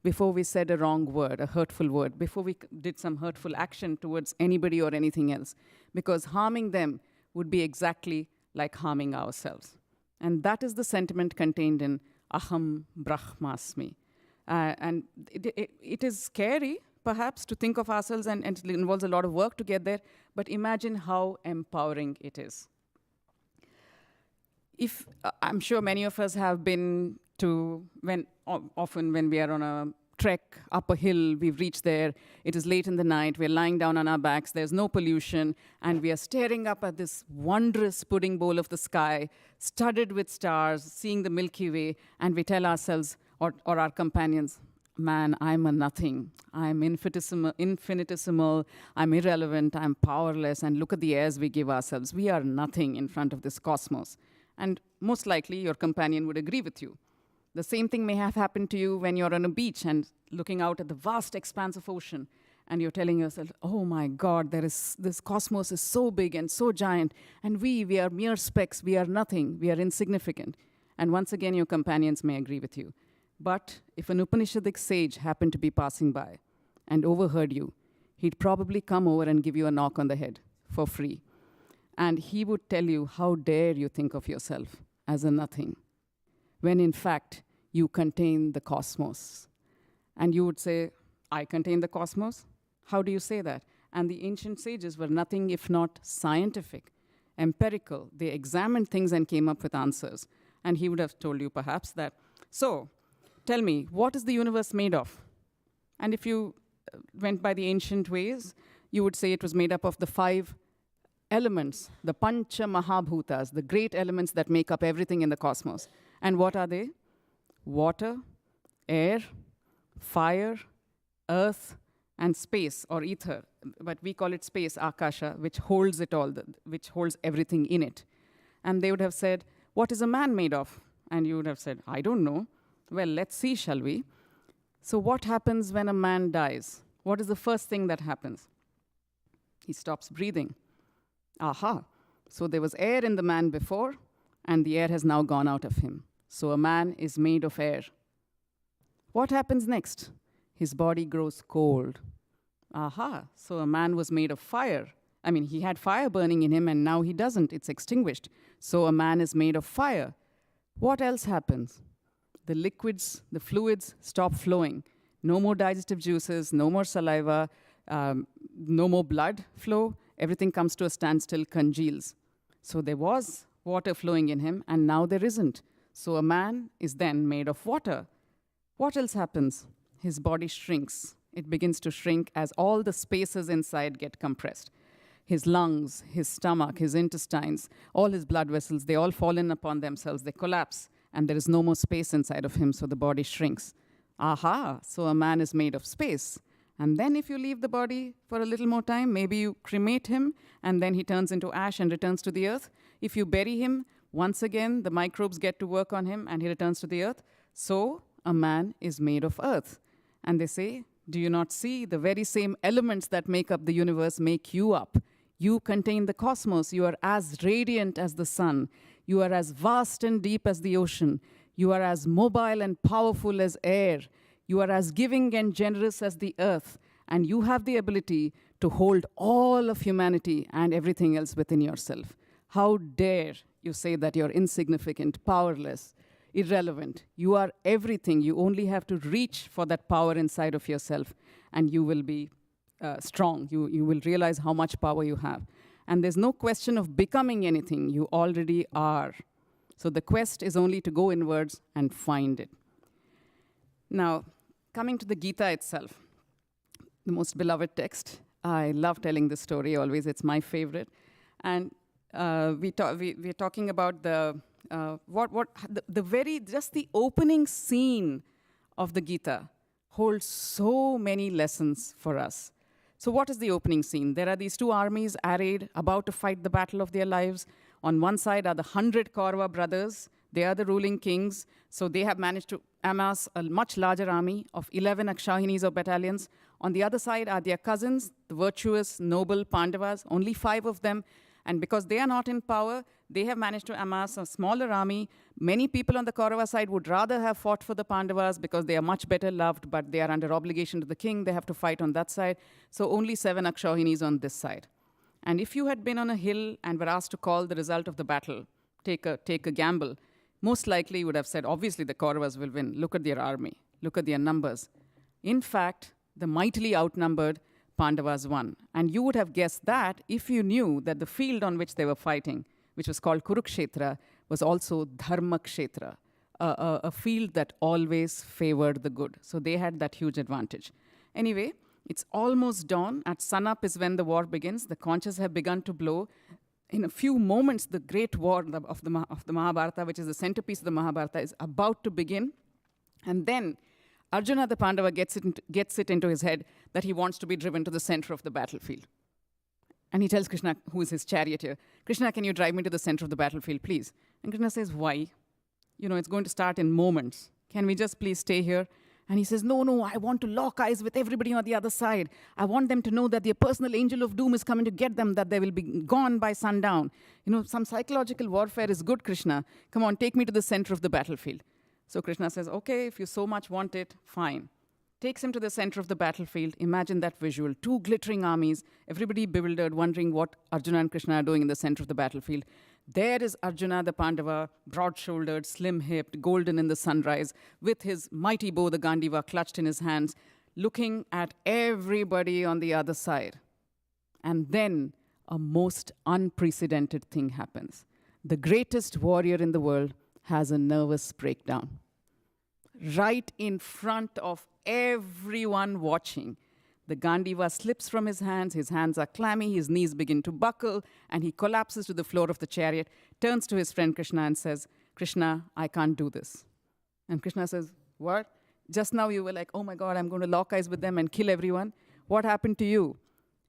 before we said a wrong word, a hurtful word, before we did some hurtful action towards anybody or anything else? Because harming them would be exactly like harming ourselves. And that is the sentiment contained in Aham Brahmasmi. And it is scary, perhaps, to think of ourselves, and it involves a lot of work to get there, but imagine how empowering it is. I'm sure many of us have been to, often when we are on a trek up a hill, we've reached there, it is late in the night, we're lying down on our backs, there's no pollution, and we are staring up at this wondrous pudding bowl of the sky, studded with stars, seeing the Milky Way, and we tell ourselves, or our companions, man, I'm a nothing. I'm infinitesimal, I'm irrelevant, I'm powerless, and look at the airs we give ourselves. We are nothing in front of this cosmos. And most likely, your companion would agree with you. The same thing may have happened to you when you're on a beach and looking out at the vast expanse of ocean, and you're telling yourself, oh my God, this cosmos is so big and so giant, and we are mere specks, we are nothing, we are insignificant. And once again, your companions may agree with you. But if an Upanishadic sage happened to be passing by and overheard you, he'd probably come over and give you a knock on the head for free. And he would tell you, how dare you think of yourself as a nothing, when in fact you contain the cosmos. And you would say, I contain the cosmos? How do you say that? And the ancient sages were nothing if not scientific, empirical. They examined things and came up with answers. And he would have told you perhaps that, so, tell me, what is the universe made of? And if you went by the ancient ways, you would say it was made up of the 5 elements, the Pancha Mahabhutas, the great elements that make up everything in the cosmos. And what are they? Water, air, fire, earth, and space, or ether. But we call it space, Akasha, which holds it all, which holds everything in it. And they would have said, what is a man made of? And you would have said, I don't know. Well, let's see, shall we? So what happens when a man dies? What is the first thing that happens? He stops breathing. Aha. So there was air in the man before, and the air has now gone out of him. So a man is made of air. What happens next? His body grows cold. Aha, so a man was made of fire. I mean, he had fire burning in him, and now he doesn't. It's extinguished. So a man is made of fire. What else happens? The liquids, the fluids stop flowing. No more digestive juices, no more saliva, no more blood flow. Everything comes to a standstill, congeals. So there was water flowing in him, and now there isn't. So a man is then made of water. What else happens? His body shrinks. It begins to shrink as all the spaces inside get compressed. His lungs, his stomach, his intestines, all his blood vessels, they all fall in upon themselves. They collapse, and there is no more space inside of him, so the body shrinks. Aha, so a man is made of space. And then if you leave the body for a little more time, maybe you cremate him, and then he turns into ash and returns to the earth. If you bury him, once again, the microbes get to work on him, and he returns to the earth. So a man is made of earth. And they say, do you not see the very same elements that make up the universe make you up? You contain the cosmos. You are as radiant as the sun. You are as vast and deep as the ocean. You are as mobile and powerful as air. You are as giving and generous as the earth. And you have the ability to hold all of humanity and everything else within yourself. How dare you say that you're insignificant, powerless, irrelevant? You are everything. You only have to reach for that power inside of yourself, and you will be strong. You will realize how much power you have. And there's no question of becoming anything. You already are. So the quest is only to go inwards and find it. Now, coming to the Gita itself, the most beloved text. I love telling this story always. It's my favorite. And we're talking about the opening scene of the Gita holds so many lessons for us. So what is the opening scene? There are these two armies arrayed, about to fight the battle of their lives. On one side are the 100 Kaurava brothers. They are the ruling kings. So they have managed to amass a much larger army of 11 Akshahinis or battalions. On the other side are their cousins, the virtuous, noble Pandavas, only 5 of them. And because they are not in power, they have managed to amass a smaller army. Many people on the Kaurava side would rather have fought for the Pandavas because they are much better loved, but they are under obligation to the king. They have to fight on that side. So only 7 Akshahinis on this side. And if you had been on a hill and were asked to call the result of the battle, take a gamble, most likely you would have said, obviously the Kauravas will win. Look at their army. Look at their numbers. In fact, the mightily outnumbered Pandavas won. And you would have guessed that if you knew that the field on which they were fighting, which was called Kurukshetra, was also Dharma Kshetra, a field that always favored the good. So they had that huge advantage. Anyway, it's almost dawn. At sunup is when the war begins. The conches have begun to blow. In a few moments, the great war of the Mahabharata, which is the centerpiece of the Mahabharata, is about to begin. And then Arjuna the Pandava gets it into his head that he wants to be driven to the center of the battlefield. And he tells Krishna, who is his charioteer, Krishna, can you drive me to the center of the battlefield, please? And Krishna says, why? You know, it's going to start in moments. Can we just please stay here? And he says, no, I want to lock eyes with everybody on the other side. I want them to know that their personal angel of doom is coming to get them, that they will be gone by sundown. You know, some psychological warfare is good, Krishna. Come on, take me to the center of the battlefield. So Krishna says, okay, if you so much want it, fine. Takes him to the center of the battlefield. Imagine that visual. 2 glittering armies, everybody bewildered, wondering what Arjuna and Krishna are doing in the center of the battlefield. There is Arjuna the Pandava, broad-shouldered, slim-hipped, golden in the sunrise, with his mighty bow, the Gandiva, clutched in his hands, looking at everybody on the other side. And then a most unprecedented thing happens. The greatest warrior in the world has a nervous breakdown. Right in front of everyone watching, the Gandiva slips from his hands are clammy, his knees begin to buckle, and he collapses to the floor of the chariot, turns to his friend Krishna and says, Krishna, I can't do this. And Krishna says, what? Just now you were like, oh my God, I'm going to lock eyes with them and kill everyone. What happened to you?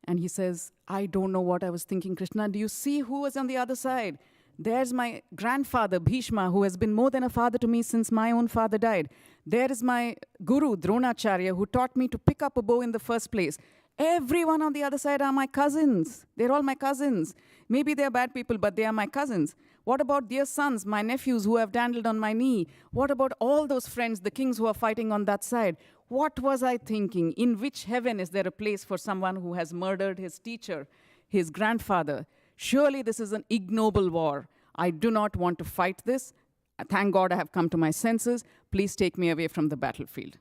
And he says, I don't know what I was thinking, Krishna. Do you see who was on the other side? There's my grandfather, Bhishma, who has been more than a father to me since my own father died. There is my guru, Dronacharya, who taught me to pick up a bow in the first place. Everyone on the other side are my cousins. They're all my cousins. Maybe they're bad people, but they are my cousins. What about their sons, my nephews who have dandled on my knee? What about all those friends, the kings who are fighting on that side? What was I thinking? In which heaven is there a place for someone who has murdered his teacher, his grandfather? Surely this is an ignoble war. I do not want to fight this. Thank God I have come to my senses. Please take me away from the battlefield.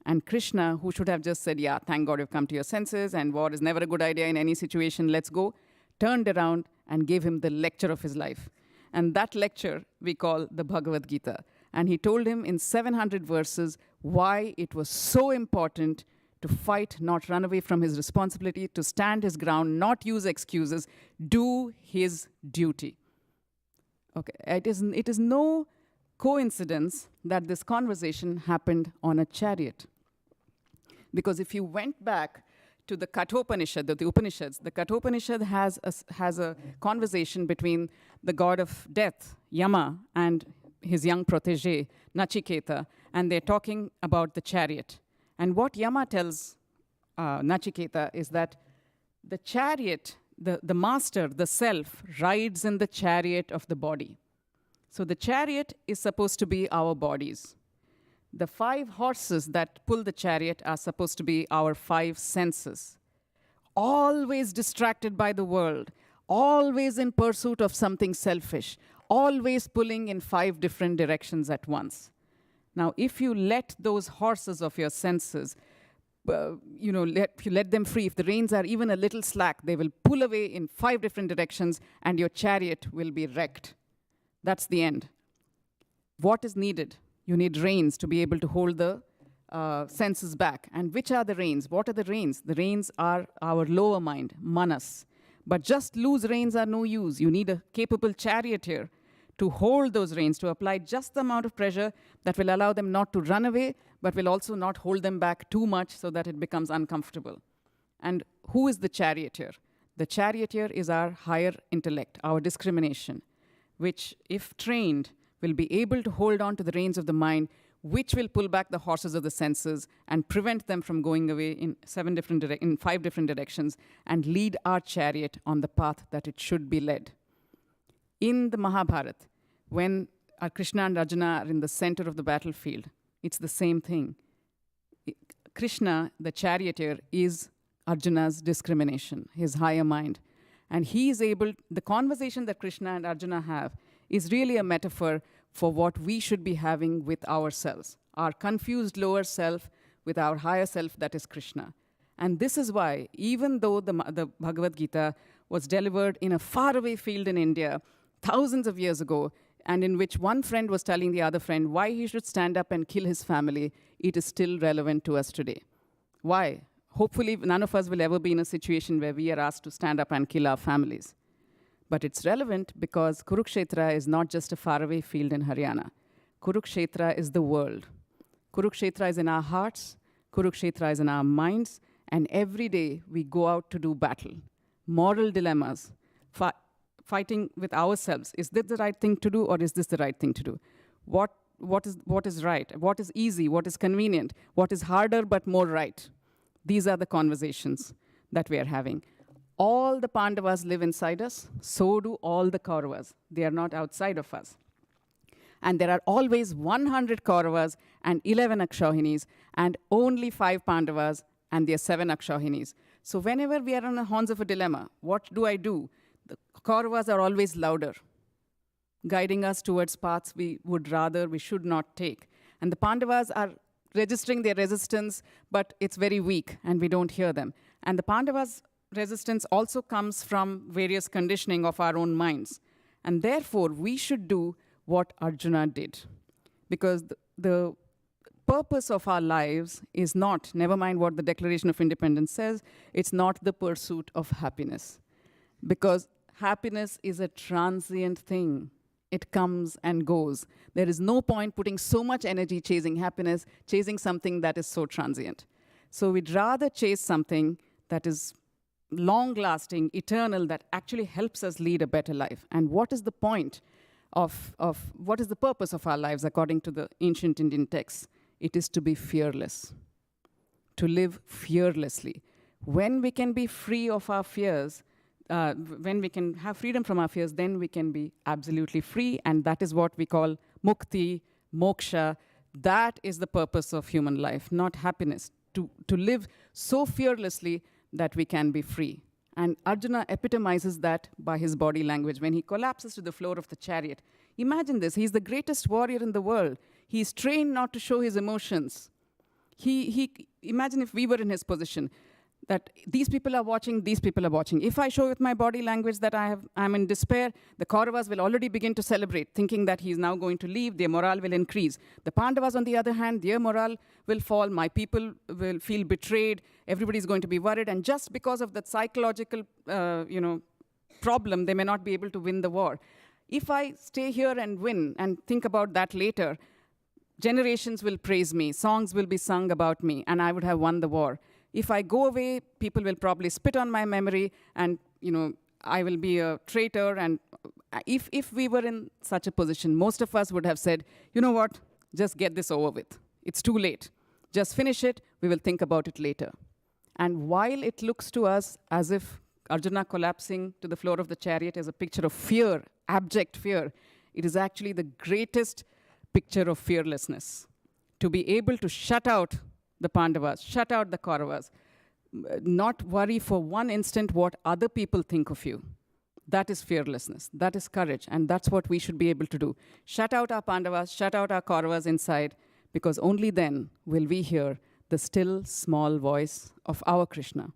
And Krishna, who should have just said, yeah, thank God you've come to your senses, and war is never a good idea in any situation, let's go, turned around and gave him the lecture of his life. And that lecture we call the Bhagavad-Gita. And he told him in 700 verses why it was so important to fight, not run away from his responsibility, to stand his ground, not use excuses, do his duty. Okay, it is no coincidence that this conversation happened on a chariot. Because if you went back to the Kathopanishad, the Upanishads, the Kathopanishad has a conversation between the god of death, Yama, and his young protege, Nachiketa, and they're talking about the chariot. And what Yama tells Nachiketa is that the chariot, the master, the self, rides in the chariot of the body. So the chariot is supposed to be our bodies. The 5 horses that pull the chariot are supposed to be our 5 senses. Always distracted by the world, always in pursuit of something selfish, always pulling in 5 different directions at once. Now, if you let those horses of your senses, if you let them free, if the reins are even a little slack, they will pull away in 5 different directions and your chariot will be wrecked. That's the end. What is needed? You need reins to be able to hold the senses back. And which are the reins? What are the reins? The reins are our lower mind, manas. But just loose reins are no use. You need a capable charioteer to hold those reins, to apply just the amount of pressure that will allow them not to run away, but will also not hold them back too much so that it becomes uncomfortable. And who is the charioteer? The charioteer is our higher intellect, our discrimination, which, if trained, will be able to hold on to the reins of the mind, which will pull back the horses of the senses and prevent them from going away in 5 different directions and lead our chariot on the path that it should be led. In the Mahabharata, when Krishna and Arjuna are in the center of the battlefield, it's the same thing. Krishna, the charioteer, is Arjuna's discrimination, his higher mind. And he is able, the conversation that Krishna and Arjuna have is really a metaphor for what we should be having with ourselves, our confused lower self with our higher self, that is Krishna. And this is why, even though the Bhagavad-Gita was delivered in a faraway field in India thousands of years ago, and in which one friend was telling the other friend why he should stand up and kill his family, it is still relevant to us today. Why? Hopefully, none of us will ever be in a situation where we are asked to stand up and kill our families. But it's relevant because Kurukshetra is not just a faraway field in Haryana. Kurukshetra is the world. Kurukshetra is in our hearts. Kurukshetra is in our minds. And every day we go out to do battle. Moral dilemmas, fighting with ourselves. Is this the right thing to do, or is this the right thing to do? What is right? What is easy? What is convenient? What is harder but more right? These are the conversations that we are having. All the Pandavas live inside us, so do all the Kauravas. They are not outside of us. And there are always 100 Kauravas and 11 Akshahinis, and only 5 Pandavas, and there are 7 Akshahinis. So whenever we are on the horns of a dilemma, what do? The Kauravas are always louder, guiding us towards paths we should not take. And the Pandavas are registering their resistance, but it's very weak, and we don't hear them. And the Pandavas' resistance also comes from various conditioning of our own minds. And therefore, we should do what Arjuna did. Because the purpose of our lives is not, never mind what the Declaration of Independence says, it's not the pursuit of happiness. Because happiness is a transient thing. It comes and goes. There is no point putting so much energy chasing happiness, chasing something that is so transient. So we'd rather chase something that is long-lasting, eternal, that actually helps us lead a better life. And what is the point what is the purpose of our lives according to the ancient Indian texts? It is to be fearless, to live fearlessly. When we can be free of our fears, when we can have freedom from our fears, then we can be absolutely free. And that is what we call mukti, moksha. That is the purpose of human life, not happiness. To live so fearlessly that we can be free. And Arjuna epitomizes that by his body language. When he collapses to the floor of the chariot, imagine this, he's the greatest warrior in the world. He's trained not to show his emotions. Imagine if we were in his position, that these people are watching, these people are watching. If I show with my body language that I'm in despair, the Kauravas will already begin to celebrate, thinking that he's now going to leave, their morale will increase. The Pandavas, on the other hand, their morale will fall, my people will feel betrayed, everybody's going to be worried, and just because of that psychological problem, they may not be able to win the war. If I stay here and win, and think about that later, generations will praise me, songs will be sung about me, and I would have won the war. If I go away, people will probably spit on my memory, and I will be a traitor. And if we were in such a position, most of us would have said, you know what, just get this over with. It's too late. Just finish it. We will think about it later. And while it looks to us as if Arjuna collapsing to the floor of the chariot is a picture of fear, abject fear, it is actually the greatest picture of fearlessness. To be able to shut out the Pandavas, shut out the Kauravas, not worry for one instant what other people think of you. That is fearlessness. That is courage. And that's what we should be able to do. Shut out our Pandavas, shut out our Kauravas inside, because only then will we hear the still, small voice of our Krishna,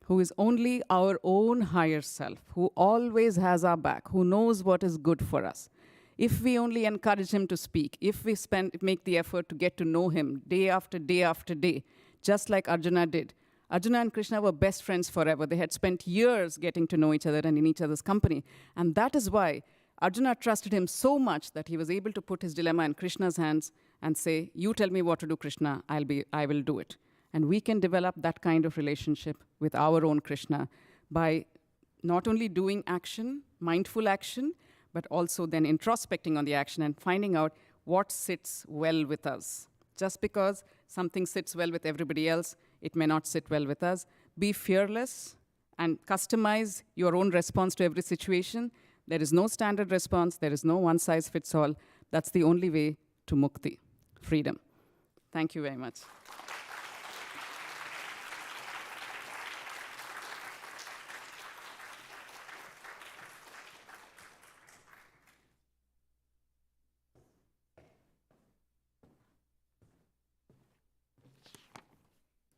who is only our own higher self, who always has our back, who knows what is good for us. If we only encourage him to speak, if we make the effort to get to know him day after day after day, just like Arjuna did. Arjuna and Krishna were best friends forever. They had spent years getting to know each other and in each other's company. And that is why Arjuna trusted him so much that he was able to put his dilemma in Krishna's hands and say, you tell me what to do, Krishna, I will do it. And we can develop that kind of relationship with our own Krishna by not only doing action, mindful action, but also then introspecting on the action and finding out what sits well with us. Just because something sits well with everybody else, it may not sit well with us. Be fearless and customize your own response to every situation. There is no standard response. There is no one size fits all. That's the only way to mukti, freedom. Thank you very much.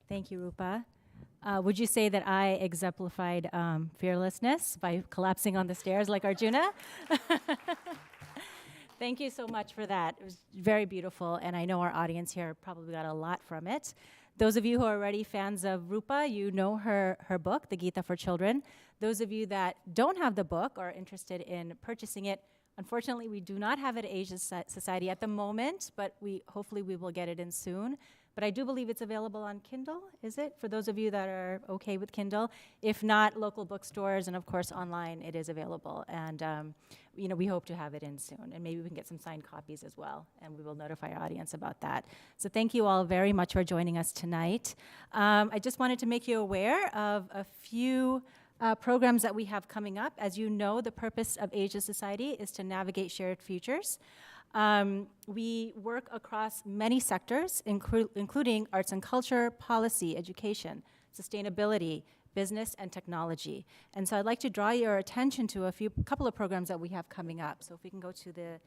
Thank you, Roopa. Would you say that I exemplified fearlessness by collapsing on the stairs like Arjuna? Thank you so much for that. It was very beautiful, and I know our audience here probably got a lot from it. Those of you who are already fans of Roopa, you know her book, The Gita for Children. Those of you that don't have the book or are interested in purchasing it, unfortunately, we do not have it at Asia Society at the moment, but hopefully we will get it in soon. But I do believe it's available on Kindle, is it? For those of you that are okay with Kindle. If not, local bookstores, and of course online, it is available. And we hope to have it in soon. And maybe we can get some signed copies as well, and we will notify our audience about that. So thank you all very much for joining us tonight. I just wanted to make you aware of a few programs that we have coming up. As you know, the purpose of Asia Society is to navigate shared futures. We work across many sectors, including arts and culture, policy, education, sustainability, business, and technology. And so I'd like to draw your attention to a couple of programs that we have coming up. So if we can go to the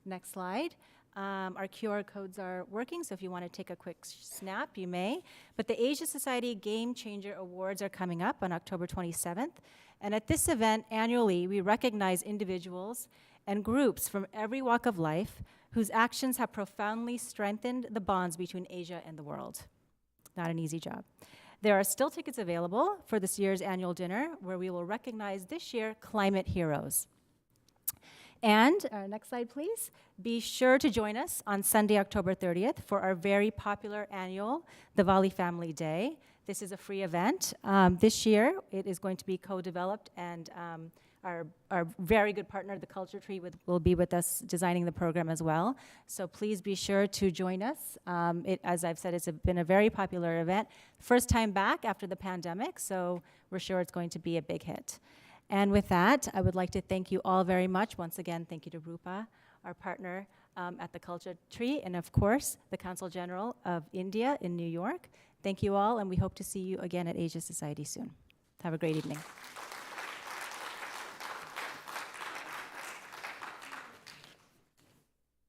next slide. Our QR codes are working, so if you want to take a quick snap, you may. But the Asia Society Game Changer Awards are coming up on October 27th. And at this event, annually, we recognize individuals and groups from every walk of life whose actions have profoundly strengthened the bonds between Asia and the world. Not an easy job. There are still tickets available for this year's annual dinner, where we will recognize this year climate heroes. And, next slide please, be sure to join us on Sunday, October 30th for our very popular annual Diwali Family Day. This is a free event. This year, it is going to be co-developed, and our very good partner, the Culture Tree, will be with us designing the program as well. So please be sure to join us. As I've said, it's been a very popular event. First time back after the pandemic, so we're sure it's going to be a big hit. And with that, I would like to thank you all very much. Once again, thank you to Roopa, our partner at the Culture Tree, and of course, the Consul General of India in New York. Thank you all, and we hope to see you again at Asia Society soon. Have a great evening.